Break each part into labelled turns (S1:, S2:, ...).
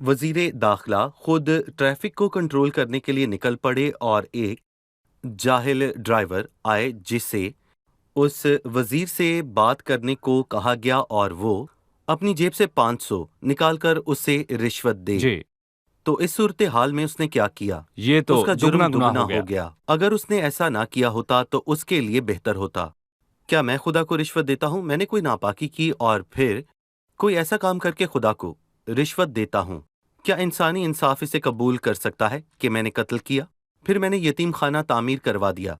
S1: وزیر داخلہ خود ٹریفک کو کنٹرول کرنے کے لیے نکل پڑے اور ایک جاہل ڈرائیور آئے جسے اس وزیر سے بات کرنے کو کہا گیا اور وہ اپنی جیب سے 500 نکال کر اسے رشوت دے.
S2: جی
S1: تو اس صورتحال میں اس نے کیا کیا؟
S2: یہ تو
S1: اس کا جرم
S2: دگنا
S1: دگنا ہو گیا. اگر اس نے ایسا نہ کیا ہوتا تو اس کے لیے بہتر ہوتا. کیا میں خدا کو رشوت دیتا ہوں؟ میں نے کوئی ناپاکی کی اور پھر کوئی ایسا کام کر کے خدا کو رشوت دیتا ہوں. کیا انسانی انصاف اسے قبول کر سکتا ہے کہ میں نے قتل کیا، پھر میں نے یتیم خانہ تعمیر کروا دیا؟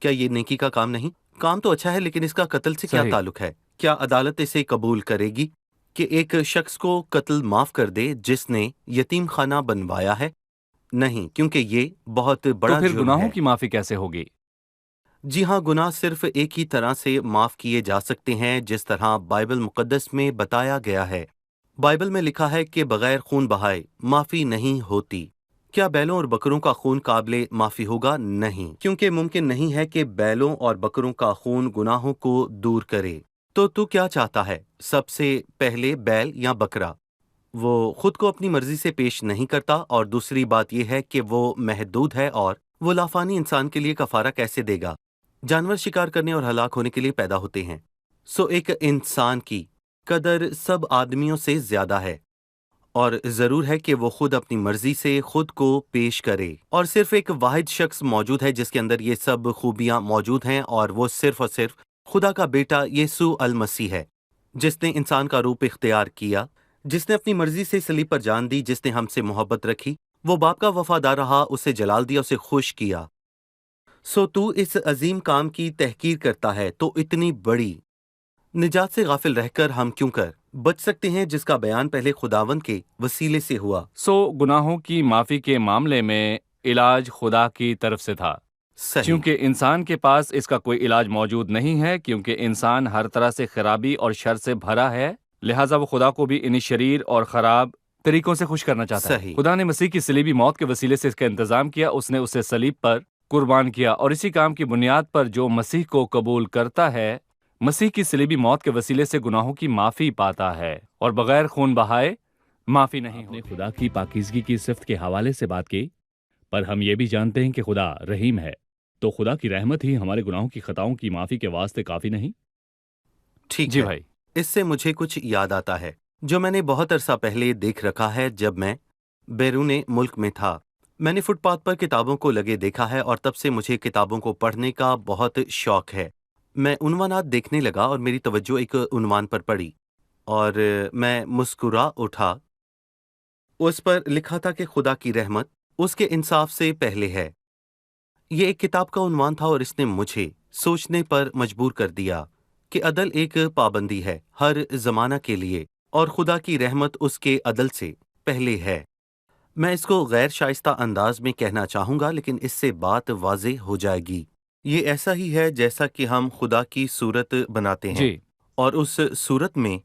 S1: کیا یہ نیکی کا کام نہیں؟ کام تو اچھا ہے لیکن اس کا قتل سے کیا
S2: صحیح.
S1: تعلق ہے؟ کیا عدالت اسے قبول کرے گی کہ ایک شخص کو قتل معاف کر دے جس نے یتیم خانہ بنوایا ہے؟ نہیں، کیونکہ یہ بہت بڑا
S2: تو پھر
S1: جرم
S2: گناہوں
S1: ہے.
S2: کی معافی کیسے ہوگی؟
S1: جی ہاں، گناہ صرف ایک ہی طرح سے معاف کیے جا سکتے ہیں جس طرح بائبل مقدس میں بتایا گیا ہے. بائبل میں لکھا ہے کہ بغیر خون بہائے معافی نہیں ہوتی. کیا بیلوں اور بکروں کا خون قابل معافی ہوگا؟ نہیں، کیونکہ ممکن نہیں ہے کہ بیلوں اور بکروں کا خون گناہوں کو دور کرے. تو کیا چاہتا ہے؟ سب سے پہلے بیل یا بکرا؟ وہ خود کو اپنی مرضی سے پیش نہیں کرتا، اور دوسری بات یہ ہے کہ وہ محدود ہے اور وہ لافانی انسان کے لیے کفارہ کیسے دے گا؟ جانور شکار کرنے اور ہلاک ہونے کے لیے پیدا ہوتے ہیں. ایک انسان کی قدر سب آدمیوں سے زیادہ ہے، اور ضرور ہے کہ وہ خود اپنی مرضی سے خود کو پیش کرے. اور صرف ایک واحد شخص موجود ہے جس کے اندر یہ سب خوبیاں موجود ہیں، اور وہ صرف اور صرف خدا کا بیٹا یسوع المسیح ہے، جس نے انسان کا روپ اختیار کیا، جس نے اپنی مرضی سے صلیب پر جان دی، جس نے ہم سے محبت رکھی. وہ باپ کا وفادار رہا، اسے جلال دیا، اسے خوش کیا. تو اس عظیم کام کی تحقیر کرتا ہے، تو اتنی بڑی نجات سے غافل رہ کر ہم کیوں کر بچ سکتے ہیں جس کا بیان پہلے خداوند کے وسیلے سے ہوا.
S2: گناہوں کی معافی کے معاملے میں علاج خدا کی طرف سے تھا.
S1: صحیح.
S2: کیونکہ انسان کے پاس اس کا کوئی علاج موجود نہیں ہے، کیونکہ انسان ہر طرح سے خرابی اور شر سے بھرا ہے، لہٰذا وہ خدا کو بھی انہی شریر اور خراب طریقوں سے خوش کرنا چاہتا ہے.
S1: صحیح.
S2: خدا نے مسیح کی صلیبی موت کے وسیلے سے اس کا انتظام کیا. اس نے اسے صلیب پر قربان کیا، اور اسی کام کی بنیاد پر جو مسیح کو قبول کرتا ہے، مسیح کی صلیبی موت کے وسیلے سے گناہوں کی معافی پاتا ہے، اور بغیر خون بہائے معافی نہیں ہوتی. خدا کی پاکیزگی کی صفت کے حوالے سے بات کی، پر ہم یہ بھی جانتے ہیں کہ خدا رحیم ہے. تو خدا کی رحمت ہی ہمارے گناہوں کی خطاؤں کی معافی کے واسطے کافی نہیں؟
S1: ٹھیک
S2: جی
S1: ہے.
S2: بھائی.
S1: اس سے مجھے کچھ یاد آتا ہے جو میں نے بہت عرصہ پہلے دیکھ رکھا ہے. جب میں بیرون ملک میں تھا، میں نے فٹ پاتھ پر کتابوں کو لگے دیکھا ہے، اور تب سے مجھے کتابوں کو پڑھنے کا بہت شوق ہے. میں عنوانات دیکھنے لگا اور میری توجہ ایک عنوان پر پڑی اور میں مسکرا اٹھا. اس پر لکھا تھا کہ خدا کی رحمت اس کے انصاف سے پہلے ہے. یہ ایک کتاب کا عنوان تھا اور اس نے مجھے سوچنے پر مجبور کر دیا کہ عدل ایک پابندی ہے ہر زمانہ کے لیے، اور خدا کی رحمت اس کے عدل سے پہلے ہے. میں اس کو غیر شائستہ انداز میں کہنا چاہوں گا، لیکن اس سے بات واضح ہو جائے گی. یہ ایسا ہی ہے جیسا کہ ہم خدا کی صورت بناتے ہیں،
S2: جی.
S1: اور اس صورت میں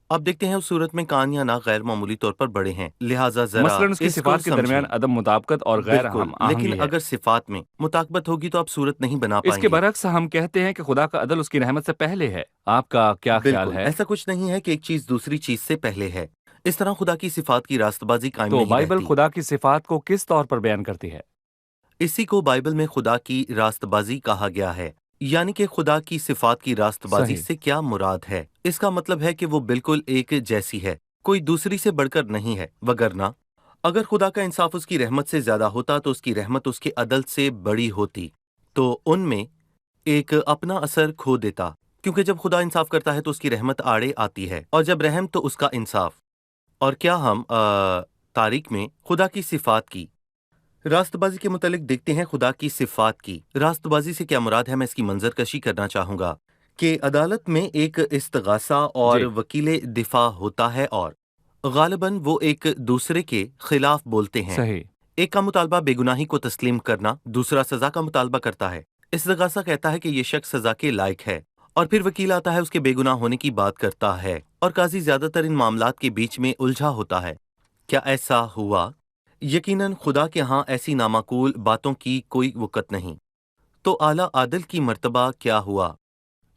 S1: اب دیکھتے ہیں اس صورت میں کان یا ناک غیر معمولی طور پر بڑے ہیں، لہٰذا ذرا
S2: مثلاً اس کی
S1: اس کو
S2: صفات کے درمیان
S1: سمجھیں.
S2: عدم مطابقت اور غیر
S1: بالکل،
S2: ہم آہنگی
S1: لیکن
S2: ہے.
S1: اگر صفات میں مطابقت ہوگی تو آپ صورت نہیں بنا
S2: اس
S1: پائیں
S2: کے
S1: گے.
S2: برعکس ہم کہتے ہیں کہ خدا کا عدل اس کی رحمت سے پہلے ہے. آپ کا کیا خیال
S1: بالکل
S2: ہے؟
S1: ایسا کچھ نہیں ہے کہ ایک چیز دوسری چیز سے پہلے ہے. اس طرح خدا کی صفات کی راست بازی قائم
S2: تو
S1: نہیں
S2: بائبل
S1: رہتی.
S2: خدا کی صفات کو کس طور پر بیان کرتی ہے؟
S1: اسی کو بائبل میں خدا کی راست بازی کہا گیا ہے. یعنی کہ خدا کی صفات کی راست بازی
S2: صحیح.
S1: سے کیا مراد ہے؟ اس کا مطلب ہے کہ وہ بالکل ایک جیسی ہے، کوئی دوسری سے بڑھ کر نہیں ہے. وگرنہ اگر خدا کا انصاف اس کی رحمت سے زیادہ ہوتا تو اس کی رحمت اس کے عدل سے بڑی ہوتی، تو ان میں ایک اپنا اثر کھو دیتا. کیونکہ جب خدا انصاف کرتا ہے تو اس کی رحمت آڑے آتی ہے، اور جب رحم تو اس کا انصاف. اور کیا ہم تاریخ میں خدا کی صفات کی راست بازی کے متعلق دیکھتے ہیں؟ خدا کی صفات کی راست بازی سے کیا مراد ہے؟ میں اس کی منظر کشی کرنا چاہوں گا کہ عدالت میں ایک استغاثہ اور
S2: جی.
S1: وکیل دفاع ہوتا ہے، اور غالباً وہ ایک دوسرے کے خلاف بولتے ہیں.
S2: صحیح.
S1: ایک کا مطالبہ بے گناہی کو تسلیم کرنا، دوسرا سزا کا مطالبہ کرتا ہے. استغاثہ کہتا ہے کہ یہ شخص سزا کے لائق ہے، اور پھر وکیل آتا ہے، اس کے بے گناہ ہونے کی بات کرتا ہے، اور قاضی زیادہ تر ان معاملات کے بیچ میں الجھا ہوتا ہے. کیا ایسا ہوا؟ یقیناً خدا کے ہاں ایسی نامعقول باتوں کی کوئی وقت نہیں. تو اعلیٰ عادل کی مرتبہ کیا ہوا؟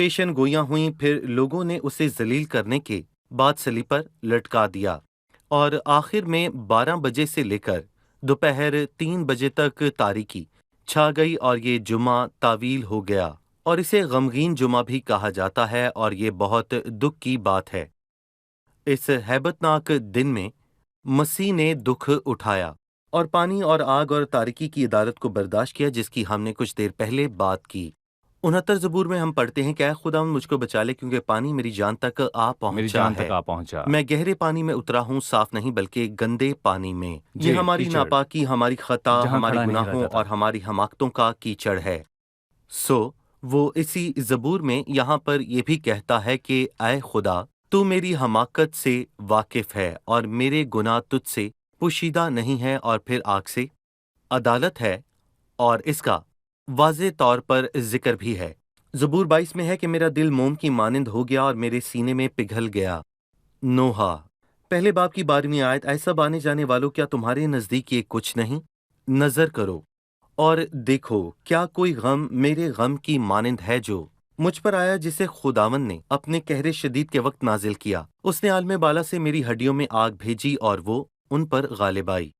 S1: پیشن گویاں ہوئیں، پھر لوگوں نے اسے ذلیل کرنے کے بعد صلیب پر لٹکا دیا، اور آخر میں 12 بجے سے لے کر دوپہر 3 بجے تک تاریکی چھا گئی، اور یہ جمعہ طویل ہو گیا، اور اسے غمگین جمعہ بھی کہا جاتا ہے، اور یہ بہت دکھ کی بات ہے۔ اس ہیبت ناک دن میں مسیح نے دکھ اٹھایا اور پانی اور آگ اور تاریکی کی عدالت کو برداشت کیا، جس کی ہم نے کچھ دیر پہلے بات کی۔ 69 زبور میں ہم پڑھتے ہیں کہ اے خدا مجھ کو بچا لے، کیونکہ پانی میری جان تک آ پہنچا ہے۔ میں گہرے پانی میں اترا ہوں، صاف نہیں بلکہ گندے پانی میں۔ یہ ہماری ناپاکی، ہماری خطا، ہمارے گناہوں اور ہماری حماقتوں کا کیچڑ ہے۔ وہ اسی زبور میں یہاں پر یہ بھی کہتا ہے کہ اے خدا تو میری حماقت سے واقف ہے اور میرے گناہ تجھ سے پوشیدہ نہیں ہے، اور پھر آگ سے عدالت ہے اور اس کا واضح طور پر ذکر بھی ہے۔ زبور 22 میں ہے کہ میرا دل موم کی مانند ہو گیا اور میرے سینے میں پگھل گیا۔ نوحہ پہلے باب کی 12ویں آیت، اے سب آنے جانے والوں، کیا تمہارے نزدیک یہ کچھ نہیں؟ نظر کرو اور دیکھو، کیا کوئی غم میرے غم کی مانند ہے جو مجھ پر آیا، جسے خداوند نے اپنے قہر شدید کے وقت نازل کیا۔ اس نے عالم بالا سے میری ہڈیوں میں آگ بھیجی اور وہ ان پر غالب آئی۔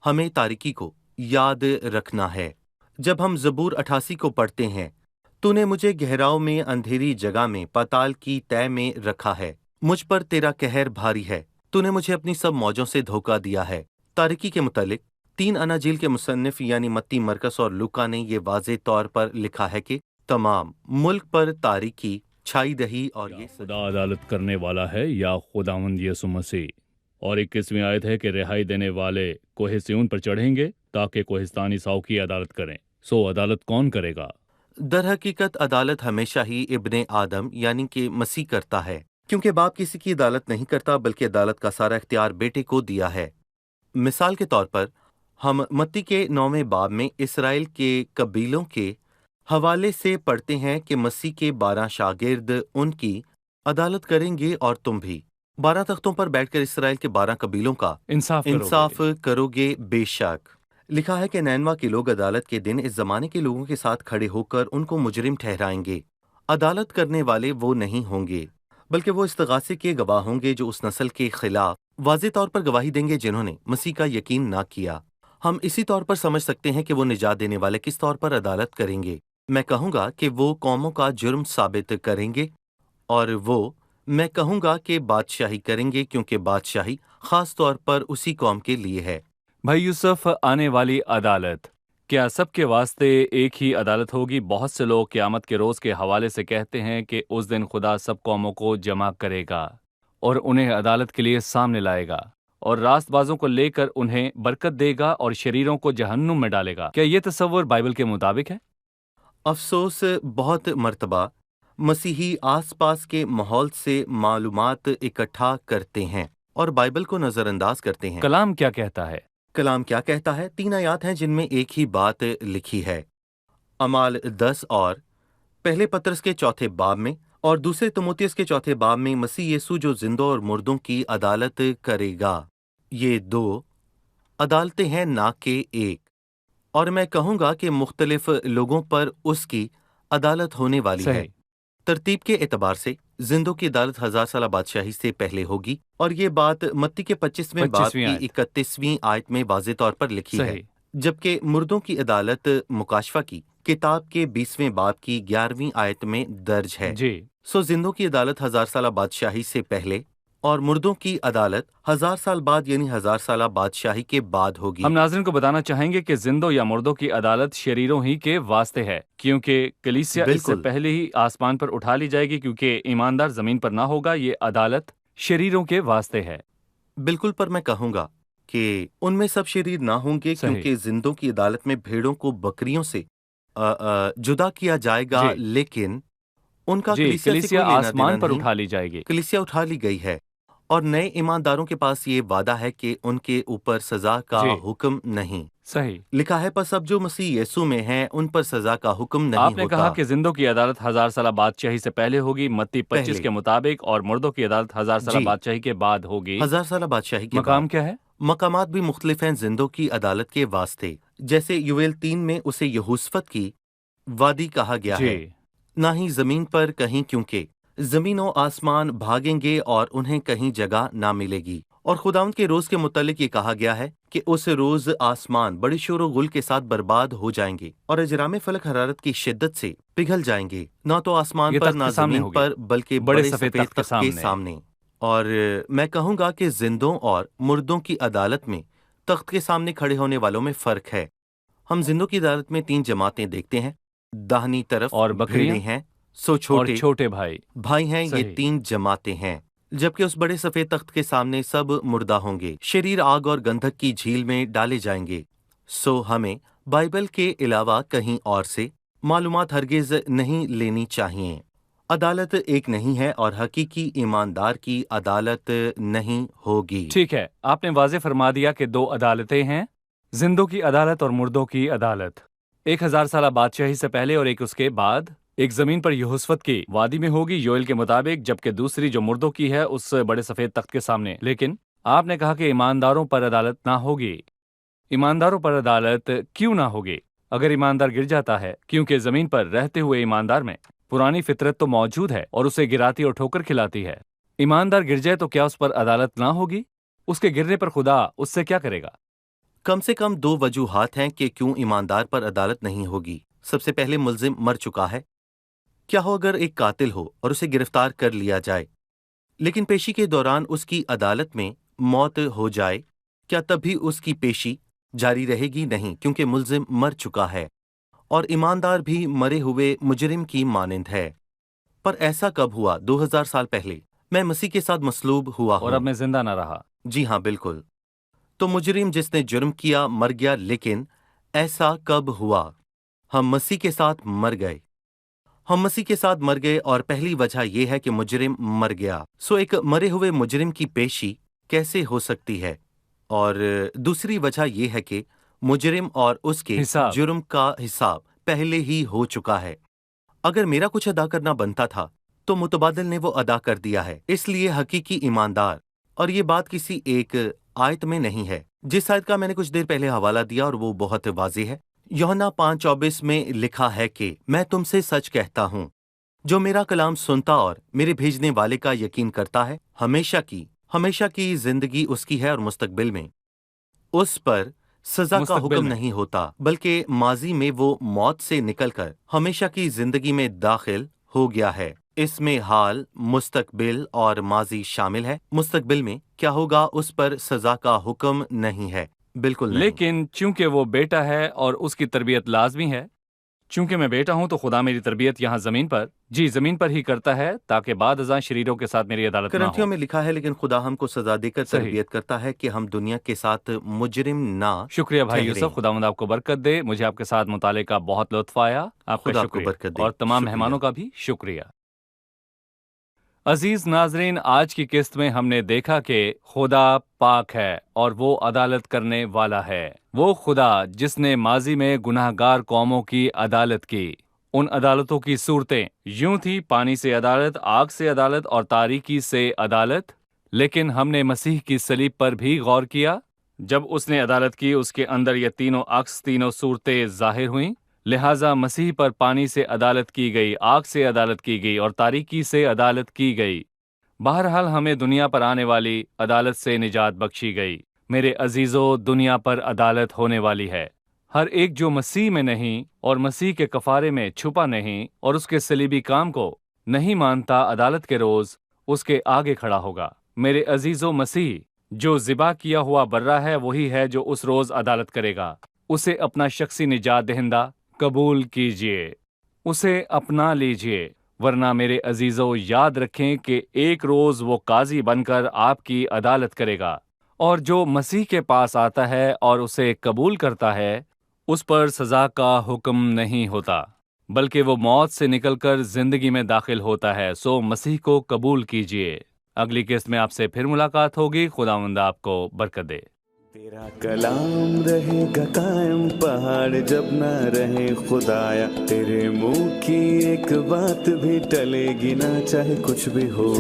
S1: ہمیں تاریکی کو یاد رکھنا ہے۔ جب ہم زبور 88 کو پڑھتے ہیں، تو نے مجھے گہراؤ میں اندھیری جگہ میں پاتال کی تہ میں رکھا ہے، مجھ پر تیرا قہر بھاری ہے، تو نے مجھے اپنی سب موجوں سے دھوکہ دیا ہے۔ تاریکی کے متعلق 3 اناجیل کے مصنف یعنی متی، مرکس اور لوکا نے یہ واضح طور پر لکھا ہے کہ تمام ملک پر تاریکی چھائی رہی، اور یہ
S3: خدا عدالت کرنے والا ہے یا خداوند یسوع مسیح۔ اور 21ویں آیت ہے کہ رہائی دینے والے کوہ سیون پر چڑھیں گے تاکہ کوہستانی ساؤ کی عدالت کریں۔ سو عدالت کون کرے گا؟
S1: در حقیقت عدالت ہمیشہ ہی ابن آدم یعنی کہ مسیح کرتا ہے، کیونکہ باپ کسی کی عدالت نہیں کرتا بلکہ عدالت کا سارا اختیار بیٹے کو دیا ہے۔ مثال کے طور پر ہم متی کے 9ویں باب میں اسرائیل کے قبیلوں کے حوالے سے پڑھتے ہیں کہ مسیح کے 12 شاگرد ان کی عدالت کریں گے، اور تم بھی 12 تختوں پر بیٹھ کر اسرائیل کے 12 قبیلوں کا انصاف کرو گے۔ بے شک لکھا ہے کہ نینوا کے لوگ عدالت کے دن اس زمانے کے لوگوں کے ساتھ کھڑے ہو کر ان کو مجرم ٹھہرائیں گے۔ عدالت کرنے والے وہ نہیں ہوں گے بلکہ وہ استغاثے کے گواہ ہوں گے جو اس نسل کے خلاف واضح طور پر گواہی دیں گے جنہوں نے مسیح کا یقین نہ کیا۔ ہم اسی طور پر سمجھ سکتے ہیں کہ وہ نجات دینے والے کس طور پر عدالت کریں گے۔ میں کہوں گا کہ وہ قوموں کا جرم ثابت کریں گے، اور میں کہوں گا کہ بادشاہی کریں گے، کیونکہ بادشاہی خاص طور پر اسی قوم کے لیے ہے۔
S2: بھائی یوسف، آنے والی عدالت کیا سب کے واسطے ایک ہی عدالت ہوگی؟ بہت سے لوگ قیامت کے روز کے حوالے سے کہتے ہیں کہ اس دن خدا سب قوموں کو جمع کرے گا اور انہیں عدالت کے لیے سامنے لائے گا، اور راست بازوں کو لے کر انہیں برکت دے گا اور شریروں کو جہنم میں ڈالے گا۔ کیا یہ تصور بائبل کے مطابق ہے؟
S1: افسوس، بہت مرتبہ مسیحی آس پاس کے ماحول سے معلومات اکٹھا کرتے ہیں اور بائبل کو نظر انداز کرتے ہیں۔
S2: کلام کیا کہتا ہے؟
S1: کلام کیا کہتا ہے؟ 3 آیات ہیں جن میں ایک ہی بات لکھی ہے۔ اعمال 10 اور پہلے پطرس کے 4 باب میں اور دوسرے تimotheus کے 4 باب میں مسیح یسوع جو زندوں اور مردوں کی عدالت کرے گا۔ یہ 2 عدالتیں ہیں نہ کہ ایک، اور میں کہوں گا کہ مختلف لوگوں پر اس کی عدالت ہونے والی ہے۔ ترتیب کے اعتبار سے زندوں کی عدالت 1000 سالہ بادشاہی سے پہلے ہوگی، اور یہ بات متی کے 25ویں باب کی 31ویں آیت میں واضح طور پر لکھی ہے، جبکہ مردوں کی عدالت مکاشفہ کی کتاب کے 20ویں باب کی 11ویں آیت میں درج ہے۔ سو زندوں کی عدالت 1000 سالہ بادشاہی سے پہلے اور مردوں کی عدالت 1000 سال بعد یعنی 1000 سالہ بادشاہی کے بعد ہوگی۔
S2: ہم ناظرین کو بتانا چاہیں گے کہ زندوں یا مردوں کی عدالت شریروں ہی کے واسطے ہے، کیونکہ کلیسیا اس سے پہلے ہی آسمان پر اٹھا لی جائے گی، کیونکہ ایماندار زمین پر نہ ہوگا۔ یہ عدالت شریروں کے واسطے ہے۔
S1: بالکل، پر میں کہوں گا کہ ان میں سب شریر نہ ہوں گے، کیونکہ زندوں کی عدالت میں بھیڑوں کو بکریوں سے جدا کیا جائے گا، لیکن ان کا
S2: کلیسیا آسمان پر اٹھا لی جائے گی۔
S1: کلیسیا اٹھا لی گئی ہے، اور نئے ایمانداروں کے پاس یہ وعدہ ہے کہ ان کے اوپر سزا کا حکم نہیں۔
S2: صحیح
S1: لکھا ہے، پس اب جو مسیح یسوع میں ہیں ان پر سزا کا حکم نہیں ہوتا۔
S2: آپ نے کہا کہ زندوں کی عدالت 1000 سالہ بادشاہی سے پہلے ہوگی، متی 25 کے مطابق، اور مردوں کی عدالت 1000 سالہ بادشاہی کے بعد ہوگی۔
S1: 1000 سالہ بادشاہی کے
S2: مقام کیا ہے؟
S1: مقامات بھی مختلف ہیں زندوں کی عدالت کے واسطے، جیسے یویل 3 میں اسے یہوشفت کی وادی کہا گیا ہے، نہ ہی زمین پر کہیں، کیونکہ زمین و آسمان بھاگیں گے اور انہیں کہیں جگہ نہ ملے گی۔ اور خداوند کے روز کے متعلق یہ کہا گیا ہے کہ اس روز آسمان بڑے شور و غل کے ساتھ برباد ہو جائیں گے اور اجرام فلک حرارت کی شدت سے پگھل جائیں گے، نہ تو آسمان
S2: یہ
S1: پر
S2: تخت
S1: نہ
S2: کے سامنے
S1: زمین
S2: ہوگی،
S1: پر، بلکہ بڑے سفید تخت کے سامنے۔ اور میں کہوں گا کہ زندوں اور مردوں کی عدالت میں تخت کے سامنے کھڑے ہونے والوں میں فرق ہے۔ ہم زندوں کی عدالت میں 3 جماعتیں دیکھتے ہیں، داہنی طرف
S2: اور بکریاں
S1: بھیڑیں ہیں، سو
S2: اور
S1: چھوٹے
S2: چھوٹے بھائی
S1: ہیں،
S2: صحیح۔
S1: یہ 3 جماعتیں ہیں۔ جبکہ اس بڑے سفید تخت کے سامنے سب مردہ ہوں گے، شریر آگ اور گندھک کی جھیل میں ڈالے جائیں گے۔ سو ہمیں بائبل کے علاوہ کہیں اور سے معلومات ہرگز نہیں لینی چاہیے۔ عدالت ایک نہیں ہے اور حقیقی ایماندار کی عدالت نہیں ہوگی۔
S2: ٹھیک ہے، آپ نے واضح فرما دیا کہ 2 عدالتیں ہیں، زندوں کی عدالت اور مردوں کی عدالت۔ 1000 سالہ بادشاہی سے پہلے اور ایک اس کے بعد، ایک زمین پر یہوسفت کی وادی میں ہوگی یوئیل کے مطابق، جبکہ دوسری جو مردوں کی ہے اس بڑے سفید تخت کے سامنے۔ لیکن آپ نے کہا کہ ایمانداروں پر عدالت نہ ہوگی۔ ایمانداروں پر عدالت کیوں نہ ہوگی؟ اگر ایماندار گر جاتا ہے، کیونکہ زمین پر رہتے ہوئے ایماندار میں پرانی فطرت تو موجود ہے اور اسے گراتی اور ٹھوکر کھلاتی ہے۔ ایماندار گر جائے تو کیا اس پر عدالت نہ ہوگی؟ اس کے گرنے پر خدا اس سے کیا کرے گا؟
S1: کم سے کم 2 وجوہات ہیں کہ کیوں ایماندار پر عدالت نہیں ہوگی۔ سب سے پہلے، ملزم مر چکا ہے۔ کیا ہو اگر ایک قاتل ہو اور اسے گرفتار کر لیا جائے، لیکن پیشی کے دوران اس کی عدالت میں موت ہو جائے، کیا تب بھی اس کی پیشی جاری رہے گی؟ نہیں، کیونکہ ملزم مر چکا ہے اور ایماندار بھی مرے ہوئے مجرم کی مانند ہے۔ پر ایسا کب ہوا؟ 2000 سال پہلے میں مسیح کے ساتھ مصلوب ہوا
S2: اور
S1: ہوں۔
S2: اب میں زندہ نہ رہا۔
S1: جی ہاں، بالکل۔ تو مجرم جس نے جرم کیا مر گیا، لیکن ایسا کب ہوا؟ ہم مسیح کے ساتھ مر گئے۔ ہم مسیح کے ساتھ مر گئے اور پہلی وجہ یہ ہے کہ مجرم مر گیا۔ سو ایک مرے ہوئے مجرم کی پیشی کیسے ہو سکتی ہے؟ اور دوسری وجہ یہ ہے کہ مجرم اور اس کے
S2: حساب۔
S1: جرم کا حساب پہلے ہی ہو چکا ہے۔ اگر میرا کچھ ادا کرنا بنتا تھا تو متبادل نے وہ ادا کر دیا ہے۔ اس لیے حقیقی ایماندار، اور یہ بات کسی ایک آیت میں نہیں ہے جس آیت کا میں نے کچھ دیر پہلے حوالہ دیا، اور وہ بہت واضح ہے۔ یوحنا 5:24 میں لکھا ہے کہ میں تم سے سچ کہتا ہوں، جو میرا کلام سنتا اور میرے بھیجنے والے کا یقین کرتا ہے، ہمیشہ کی زندگی اس کی ہے، اور مستقبل میں اس پر سزا کا
S2: مستقبل
S1: حکم
S2: میں
S1: نہیں ہوتا، بلکہ ماضی میں وہ موت سے نکل کر ہمیشہ کی زندگی میں داخل ہو گیا ہے۔ اس میں حال، مستقبل اور ماضی شامل ہے۔ مستقبل میں کیا ہوگا اس پر سزا کا حکم نہیں ہے، بالکل نہیں۔
S2: لیکن چونکہ وہ بیٹا ہے اور اس کی تربیت لازمی ہے، چونکہ میں بیٹا ہوں تو خدا میری تربیت یہاں زمین پر ہی کرتا ہے، تاکہ بعد ازاں شریروں کے ساتھ میری عدالت نہ
S1: کرنتھیوں
S2: ہو۔
S1: میں لکھا ہے، لیکن خدا ہم کو سزا دے کر
S2: صحیح۔
S1: تربیت کرتا ہے کہ ہم دنیا کے ساتھ مجرم نہ
S2: شکریہ بھائی
S1: ٹھہریں۔
S2: یوسف، خداوند آپ کو برکت دے۔ مجھے آپ کے ساتھ مطالعے کا بہت لطف آیا، آپ کا
S1: خدا آپ کو
S2: شکریہ،
S1: برکت دے۔
S2: اور تمام
S1: شکریہ۔
S2: مہمانوں کا بھی شکریہ۔ عزیز ناظرین، آج کی قسط میں ہم نے دیکھا کہ خدا پاک ہے اور وہ عدالت کرنے والا ہے۔ وہ خدا جس نے ماضی میں گناہ گار قوموں کی عدالت کی، ان عدالتوں کی صورتیں یوں تھی: پانی سے عدالت، آگ سے عدالت اور تاریکی سے عدالت۔ لیکن ہم نے مسیح کی صلیب پر بھی غور کیا۔ جب اس نے عدالت کی، اس کے اندر یہ تینوں عکس، تینوں صورتیں ظاہر ہوئیں۔ لہٰذا مسیح پر پانی سے عدالت کی گئی، آگ سے عدالت کی گئی اور تاریکی سے عدالت کی گئی۔ بہرحال ہمیں دنیا پر آنے والی عدالت سے نجات بخشی گئی۔ میرے عزیزو، دنیا پر عدالت ہونے والی ہے۔ ہر ایک جو مسیح میں نہیں اور مسیح کے کفارے میں چھپا نہیں اور اس کے صلیبی کام کو نہیں مانتا، عدالت کے روز اس کے آگے کھڑا ہوگا۔ میرے عزیزو، مسیح جو ذبح کیا ہوا برہ ہے، وہی ہے جو اس روز عدالت کرے گا۔ اسے اپنا شخصی نجات دہندہ قبول کیجئے، اسے اپنا لیجئے، ورنہ میرے عزیزو یاد رکھیں کہ ایک روز وہ قاضی بن کر آپ کی عدالت کرے گا، اور جو مسیح کے پاس آتا ہے اور اسے قبول کرتا ہے، اس پر سزا کا حکم نہیں ہوتا، بلکہ وہ موت سے نکل کر زندگی میں داخل ہوتا ہے۔ سو مسیح کو قبول کیجئے۔ اگلی قسط میں آپ سے پھر ملاقات ہوگی۔ خداوند آپ کو برکت دے۔
S4: تیرا کلام رہے گا قائم، پہاڑ جب نہ رہے خدایا، تیرے منہ کی ایک بات بھی ٹلے گی نہ، چاہے کچھ بھی ہو۔